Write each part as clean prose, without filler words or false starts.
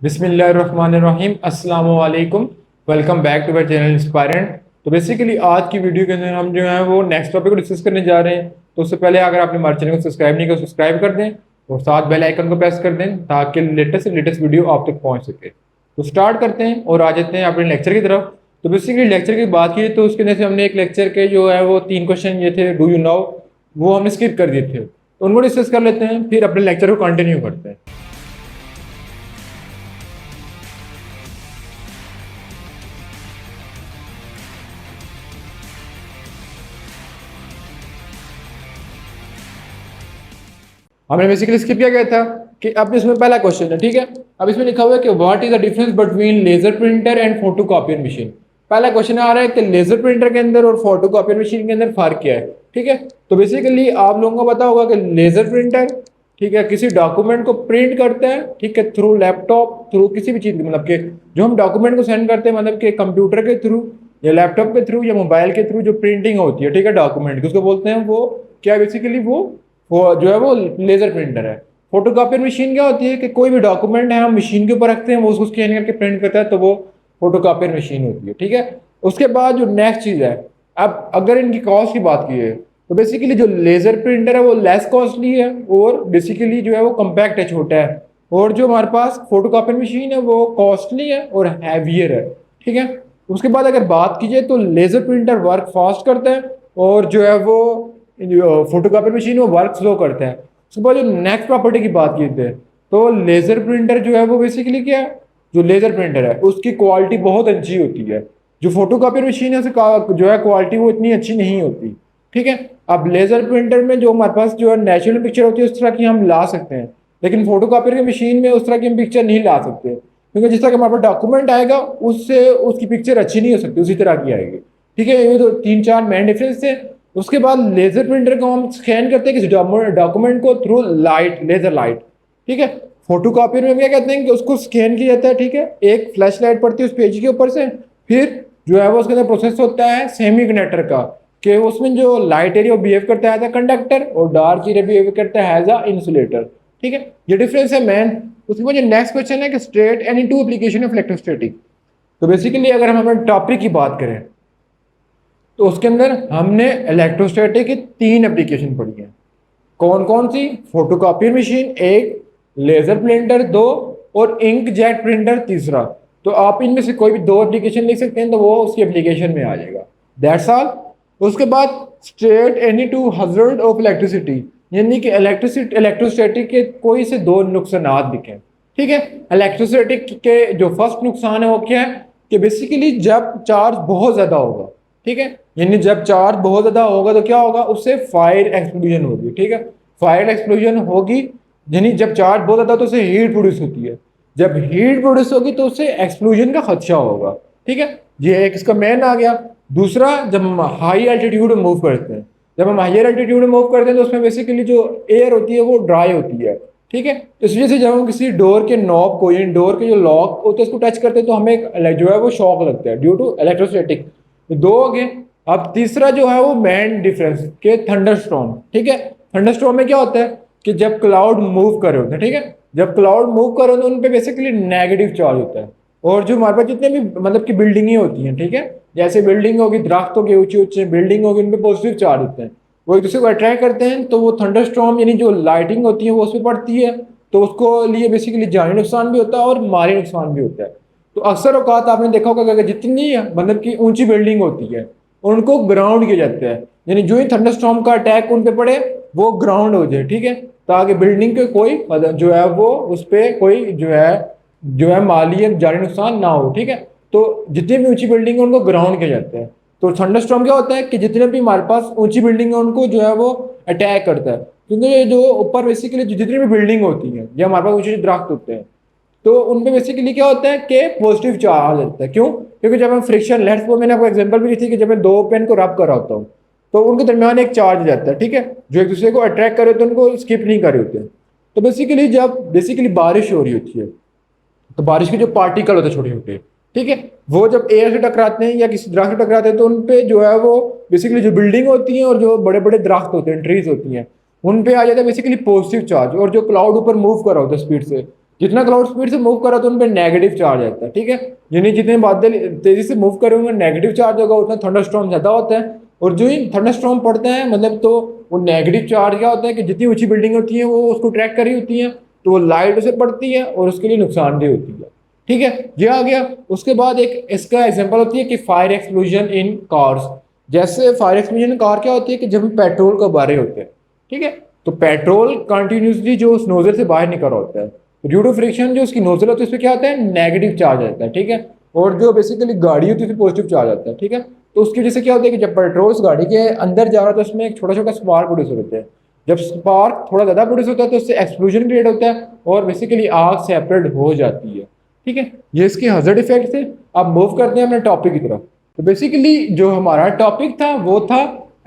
बिस्मिल्लाहिर्रहमानिर्रहीम अस्सलाम वालेकुम। Welcome back to my channel Inspirant. तो बेसिकली आज की वीडियो के अंदर हम जो है वो नेक्स्ट टॉपिक को डिस्कस करने जा रहे हैं। तो उससे पहले अगर आपने हमारे चैनल को सब्सक्राइब नहीं किया सब्सक्राइब कर दें और साथ बेल आइकन को प्रेस कर दें ताकि लेटेस्ट से लेटेस्ट वीडियो आप तक पहुंच सके। तो स्टार्ट करते हैं और आ जाते हैं अपने लेक्चर की तरफ। तो बेसिकली लेक्चर की बात की तो उसके अंदर से हमने एक लेक्चर के जो है वो 3 क्वेश्चन ये थे डू यू नो, वो हमने स्किप कर दिए थे। तो उनको डिस्कस कर लेते हैं फिर अपने लेक्चर को कंटिन्यू करते हैं। हमने बेसिकली स्किप किया गया था कि अब इसमें पहला क्वेश्चन है, ठीक है। अब इसमें लिखा हुआ है कि what is the difference between laser printer and photocopier machine. पहला क्वेश्चन आ रहा है कि लेजर प्रिंटर के अंदर और फोटोकॉपियर मशीन के अंदर फर्क क्या है, ठीक है। तो बेसिकली आप लोगों को पता होगा कि लेजर प्रिंटर, ठीक है, किसी डॉक्यूमेंट को प्रिंट करता है, ठीक है, थ्रू लैपटॉप, थ्रू किसी भी चीज, मतलब कि जो हम डॉक्यूमेंट को सेंड करते हैं, मतलब कि कंप्यूटर के थ्रू या लैपटॉप के थ्रू या मोबाइल के थ्रू जो प्रिंटिंग होती है, ठीक है, डॉक्यूमेंट की, उसको बोलते हैं वो क्या, बेसिकली वो जो है वो लेजर प्रिंटर है। फोटोकॉपियर मशीन क्या होती है कि कोई भी डॉक्यूमेंट है हम मशीन के ऊपर रखते हैं, वो उसको स्कैन करके प्रिंट करता है, तो वो फोटोकॉपियर मशीन होती है, ठीक है। उसके बाद जो नेक्स्ट चीज है, अब अगर इनकी कॉस्ट की बात की है तो बेसिकली जो लेजर प्रिंटर है वो लेस कॉस्टली है और बेसिकली जो है वो कम्पैक्ट है, छोटा है। और जो हमारे पास फोटोकॉपियर मशीन है वो कॉस्टली है और हैवियर है, ठीक है। उसके बाद अगर बात कीजिए तो लेजर प्रिंटर वर्क फास्ट करता है और जो है वो फोटोकॉपी मशीन वो वर्क स्लो करता है। उसके बाद जो नेक्स्ट प्रॉपर्टी की बात की थे तो लेजर प्रिंटर जो है वो बेसिकली क्या है, जो लेजर प्रिंटर है उसकी क्वालिटी बहुत अच्छी होती है। जो फोटोकॉपी मशीन है उसकी जो है क्वालिटी वो इतनी अच्छी नहीं होती, ठीक है। अब लेजर प्रिंटर में जो हमारे पास जो है नेचुरल पिक्चर होती है उस तरह की हम ला सकते हैं, लेकिन फोटोकॉपी की मशीन में उस तरह की हम पिक्चर नहीं ला सकते, क्योंकि जिस तरह का हमारे पास डॉक्यूमेंट आएगा उससे उसकी पिक्चर अच्छी नहीं हो सकती, उसी तरह की आएगी, ठीक है। ये तो 3-4 मेन डिफरेंस है। उसके बाद लेजर प्रिंटर को हम स्कैन करते हैं किसी डॉक्यूमेंट को थ्रू लाइट, लेजर लाइट, ठीक है। फोटोकॉपियर में क्या कहते हैं कि उसको स्कैन किया जाता है, ठीक है, एक फ्लैश लाइट पड़ती है उस पेज के ऊपर से, फिर जो है वो उसके अंदर प्रोसेस होता है सेमी कंडक्टर का, कि उसमें जो लाइट एरिया बिहेव करता है एज अ कंडक्टर और डार्क एरिया बिहेव करता है एज अ इंसुलेटर, ठीक है। ये डिफरेंस है मैन। उसके बाद जो नेक्स्ट क्वेश्चन है कि state any two application of electrostatic. तो बेसिकली अगर हम अपने टॉपिक की बात करें तो उसके अंदर हमने इलेक्ट्रोस्टैटिक की 3 एप्लीकेशन पढ़ी हैं। कौन कौन सी? फोटोकॉपियर मशीन एक, लेजर प्रिंटर दो और इंक जेट प्रिंटर तीसरा। तो आप इनमें से कोई भी 2 एप्लीकेशन लिख सकते हैं तो वो उसकी एप्लीकेशन में आ जाएगा, दैट्स ऑल। उसके बाद state any two hazard of electricity, यानी कि इलेक्ट्रोस्टैटिक के कोई से 2 नुकसान दिखे, ठीक है। इलेक्ट्रोस्टैटिक के जो फर्स्ट नुकसान है वो क्या है कि बेसिकली जब चार्ज बहुत ज्यादा होगा, ठीक है, यानी जब चार्ज बहुत ज्यादा होगा तो क्या होगा, उससे फायर एक्सप्लोजन होगी, ठीक है। फायर एक्सप्लोजन होगी, यानी जब चार्ज बहुत ज्यादा तो उससे हीट प्रोड्यूस होती है, जब हीट प्रोड्यूस होगी तो उससे एक्सप्लोजन का खदशा होगा, ठीक है। ये एक इसका मेन आ गया। दूसरा, जब हम हाई एल्टीट्यूड में मूव करते हैं, जब हम हायर एल्टीट्यूड में मूव करते हैं तो उसमें बेसिकली जो एयर होती है वो ड्राई होती है, ठीक है। तो इस वजह से जब हम किसी डोर के नॉब को, यानी डोर के जो लॉक होते हैं उसको टच करते हैं तो हमें जो है वो शॉक लगता है ड्यू टू इलेक्ट्रोस्टैटिक। तो 2 हो गए। अब तीसरा जो है वो मेन डिफरेंस के थंडरस्टॉर्म, ठीक है। थंडरस्टॉर्म में क्या होता है कि जब क्लाउड मूव कर रहे होते हैं, ठीक है, जब क्लाउड मूव कर रहे होते हैं उन पे बेसिकली नेगेटिव चार्ज होता है। और जो हमारे पास जितने भी मतलब कि बिल्डिंगें होती हैं, ठीक है, जैसे बिल्डिंग होगी, दरख्त होगी, ऊंची ऊंची बिल्डिंग होगी, उन पे पॉजिटिव चार्ज होते हैं, वो एक दूसरे को अट्रैक्ट करते हैं, तो वो थंडरस्टॉर्म यानी जो लाइटिंग होती है वो उस पर पड़ती है, तो उसको लिए बेसिकली जानी नुकसान भी होता है और माली नुकसान भी होता है। तो अक्सर औकात आपने देखा होगा कि जितनी मतलब कि ऊंची बिल्डिंग होती है उनको ग्राउंड किया जाता है, यानी जो ही थंडरस्टॉर्म का अटैक उन पे पड़े वो ग्राउंड हो जाए, ठीक है, ताकि बिल्डिंग के कोई मतलब जो है वो उस पर कोई जो है माली या जानी नुकसान ना हो, ठीक है। तो जितनी भी ऊंची बिल्डिंग है उनको ग्राउंड किया जाता है। तो थंडरस्टॉर्म क्या होता है कि जितने भी हमारे पास ऊंची बिल्डिंग है उनको जो है वो अटैक करता है, क्योंकि ये जो ऊपर बेसिकली जितनी भी बिल्डिंग होती है या हमारे पास ऊंचे दरख्त होते हैं तो उनपे बेसिकली क्या होता है कि पॉजिटिव चार्ज आता है। क्यों? क्योंकि जब हम फ्रिक्शन लेट्स वो मैंने आपको एग्जांपल भी दी थी कि जब मैं 2 पेन को रब कर रहा होता हूँ तो उनके दरमियान एक चार्ज हो जाता है, ठीक है, जो एक दूसरे को अट्रैक्ट करे होते हैं, उनको स्किप नहीं कर रहे होते हैं। तो बेसिकली जब बेसिकली बारिश हो रही होती है तो बारिश के जो पार्टिकल होते हैं छोटे छोटे, ठीक है, वो जब एयर से टकराते हैं या किसी दरख्त से टकराते हैं तो उन पे जो है वो बेसिकली जो बिल्डिंग होती है और जो बड़े बड़े दरख्त होते हैं, ट्रीज होती हैं, उन पे आ जाता है बेसिकली पॉजिटिव चार्ज। और जो क्लाउड ऊपर मूव कर रहा होता है स्पीड से जितना क्लाउड स्पीड से मूव करा तो उन पर नेगेटिव चार्ज आता है, ठीक है। यानी जितने बादल तेजी से मूव करे होंगे नेगेटिव चार्ज होगा, उतना थंडरस्टॉर्म ज्यादा होता है। और जो ही थंडरस्टॉर्म पड़ते हैं मतलब तो वो नेगेटिव चार्ज क्या होता है कि जितनी ऊंची बिल्डिंग होती है वो उसको ट्रैक कर रही होती है, तो वो लाइट उसे पड़ती है और उसके लिए नुकसानदेह होती है, ठीक है। ये आ गया। उसके बाद एक इसका एग्जांपल होती है कि फायर एक्सप्लोजन इन कार्स। जैसे फायर एक्सप्लोजन इन कार क्या होती है कि जब हम पेट्रोल को बारे होते हैं, ठीक है, तो पेट्रोल कंटिन्यूसली जो उस नोजल से बाहर निकल रहा होता है, ड्यू टू फ्रिक्शन जो उसकी नोजल होती है उस पर क्या होता है, नेगेटिव चार्ज आता है, ठीक है। और जो बेसिकली गाड़ी होती है उस पर पॉजिटिव चार्ज आता है, ठीक है। तो उसकी वजह से क्या होता है कि जब पेट्रोल उस गाड़ी के अंदर जा रहा है तो उसमें एक छोटा छोटा स्पार्क प्रोड्यूस होते हैं। जब स्पार्क थोड़ा ज्यादा प्रोड्यूस होता है तो उससे एक्सप्लोजन क्रिएट होता है और बेसिकली आग सेपरेट हो जाती है, ठीक है। ये इसके हजर्ड इफेक्ट थे। अब मूव करते हैं अपने टॉपिक की तरफ। तो बेसिकली जो हमारा टॉपिक था वो था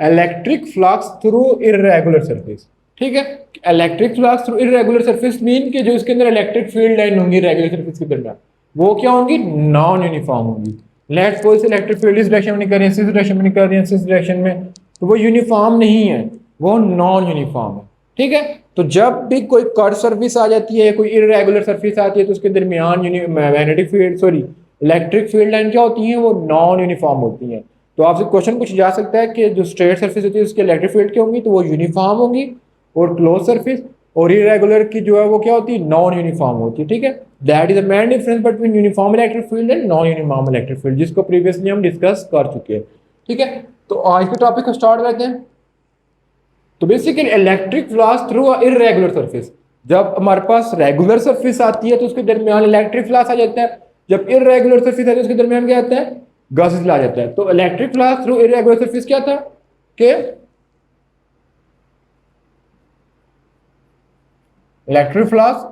electric flux through irregular surface, ठीक है। Electric flux through irregular surface mean कि जो इसके अंदर इलेक्ट्रिक फील्ड लाइन होंगी रेगुलर सरफेस के दरमियान, वो क्या होंगी, नॉन यूनिफॉर्म होंगी। लेट्स सपोज इलेक्ट्रिक फील्ड इस डायरेक्शन में निकल रही है, इस डायरेक्शन में निकल रही है, इस डायरेक्शन में, तो वो यूनिफॉर्म नहीं है, वो नॉन यूनिफॉर्म है, ठीक है। तो जब भी कोई कर्व सर्फेस आ जाती है, कोई इरेगुलर सरफेस आती है, तो उसके दरमियान magnetic field sorry electric field line क्या होती हैं, वो नॉन यूनिफॉर्म होती हैं। तो आपसे क्वेश्चन पूछा जा सकता है कि जो स्ट्रेट सरफेस होती है उसके इलेक्ट्रिक फील्ड क्या होंगी, तो वो यूनिफॉर्म होंगी। और क्लोज सरफेस और इरेगुलर की जो है वो क्या होती है, नॉन यूनिफॉर्म होती है, ठीक है। That is the main difference between uniform electric field and non uniform electric field, जिसको प्रीवियसली हम डिस्कस कर चुके हैं, ठीक है। तो आज के टॉपिक को स्टार्ट करते हैं। तो basically electric flux through irregular surface, जब हमारे पास रेगुलर सरफेस आती है तो उसके दरमियान इलेक्ट्रिक फ्लक्स आ जाता है, जब इरेगुलर सरफेस आती है उसके दरमियान क्या आता है, गासेस ला जाता है। तो electric flux through irregular surface क्या था कि electric flux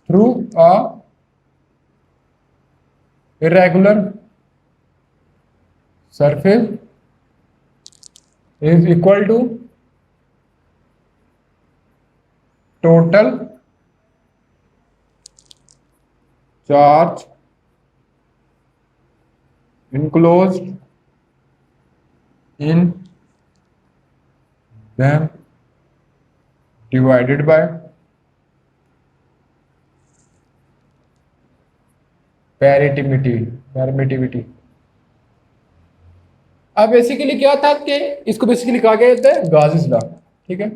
through a irregular surface is equal to total charge enclosed in them divided by permittivity। अब बेसिकली क्या था कि इसको बेसिकली कहा गया जाता है गाउस लॉ, ठीक है।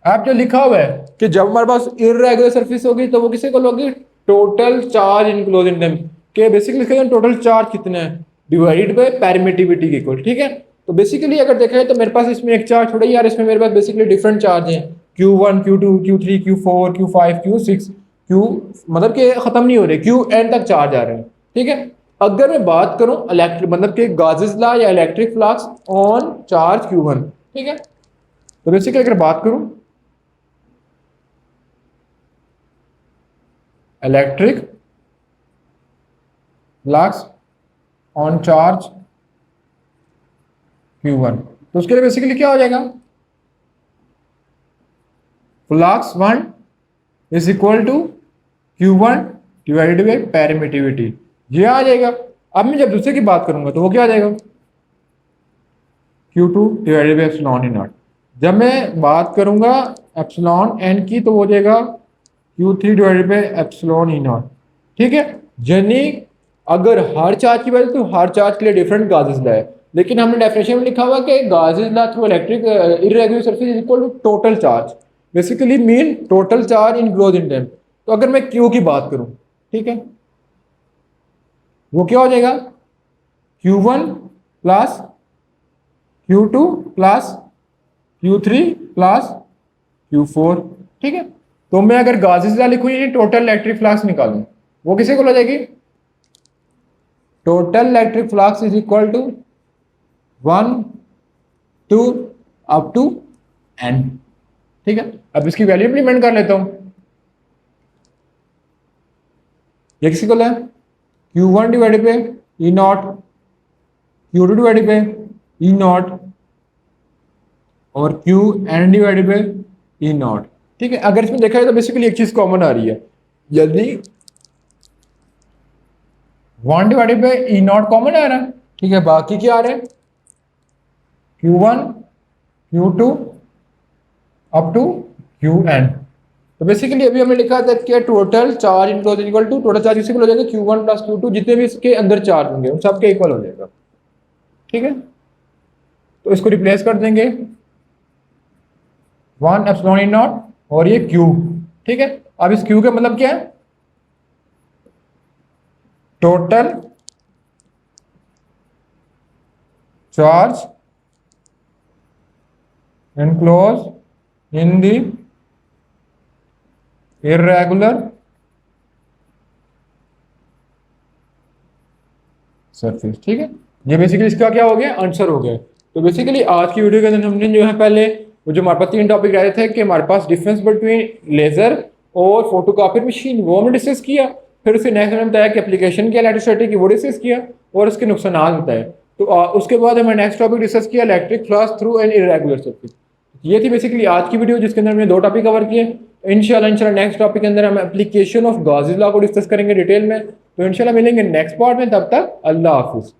आप जो लिखा हुआ है कि जब हमारे पास इरेगुलर सरफेस होगी तो वो किसे कॉल होगी, total charge enclose in them, के बेसिकली लिखेगा टोटल चार्ज कितना है डिवाइडेड बाय परमिटिविटी के इक्वल, ठीक है। तो बेसिकली अगर देखा है तो मेरे पास इसमें एक चार्ज थोड़ा यार, इसमें मेरे पास बेसिकली डिफरेंट चार्ज हैं, Q1 Q2 Q3 Q4 Q5 Q6 Q, मतलब कि खत्म नहीं हो रहे, Qn तक चार्ज आ रहे हैं, ठीक है। अगर मैं बात करूं इलेक्ट्रिक मतलब कि गाउस लॉ या electric flux on charge Q1, ठीक है। तो बेसिकली अगर बात करूं electric flux on charge Q1, तो उसके लिए बेसिकली क्या हो जाएगा, flux 1 is equal to Q1 divided by permittivity, ये आ जाएगा। अब मैं जब दूसरे की बात करूंगा तो वो क्या आ जाएगा, Q2 divided by epsilon E not. जब मैं बात करूंगा एप्सिलॉन एन की तो हो जाएगा Q3 divided by epsilon E not, ठीक है। यानी अगर हर चार्ज की बात तो हर चार्ज के लिए डिफरेंट गाउस लॉ है, लेकिन हमने डेफिनेशन में लिखा हुआ कि Gauss law through electric irregular surface is equal to total charge, basically mean total charge enclose in them. तो अगर मैं Q की बात करूं, ठीक है, वो क्या हो जाएगा, Q1 plus Q2 plus Q3 plus Q4, ठीक है। तो मैं अगर गाउस लॉ लिखूं ये टोटल इलेक्ट्रिक फ्लक्स निकालूं, वो किसे को हो जाएगी, total electric flux is equal to 1 2 up to n, ठीक है। अब इसकी वैल्यू इंप्लीमेंट कर लेता हूं, ये किसी को है Q1 divided by E not, Q2 divided by E not और Qn divided by E not, ठीक है। अगर इसमें देखा जाए तो बेसिकली एक चीज कॉमन आ रही है, यदि 1 divided by E not common आ रहा है, ठीक है, बाकी क्या आ रहा है Q1 Q2 up to Qn। तो बेसिकली अभी हमने लिखा था कि total charge enclose equal to total charge equal हो जाएगा Q1 प्लस Q2, जितने भी इसके अंदर चार्ज होंगे उन सबके इक्वल हो जाएगा। ठीक है, तो इसको रिप्लेस कर देंगे 1 एप्सिलॉन ई नॉट और ये Q। ठीक है, अब इस Q का मतलब क्या है? Total charge enclosed in the irregular surface. ठीक है, ये बेसिकली इसका क्या हो गया, आंसर हो गया। तो बेसिकली आज की वीडियो के अंदर हमने जो है पहले वो जो हमारे पास 3 टॉपिक रहे थे कि हमारे पास डिफरेंस बिटवीन लेजर और फोटोकॉपी मशीन, वो हमने डिस्कस किया। फिर उसके नेक्स्ट हमने बताया कि एप्लीकेशन क्या इलेक्ट्रिसिटी की, वो डिस्कस किया और उसके नुकसान बताए। तो उसके बाद हमें नेक्स्ट टॉपिक डिस्कस किया electric flush through an irregular circuit. ये थी बेसिकली आज की वीडियो जिसके अंदर हमने 2 टॉपिक कवर किए। इंशाल्लाह नेक्स्ट टॉपिक के अंदर हम एप्लीकेशन ऑफ गॉसेस लॉ को डिस्कस करेंगे डिटेल में। तो इंशाल्लाह मिलेंगे नेक्स्ट पार्ट में, तब तक अल्लाह हाफिज़।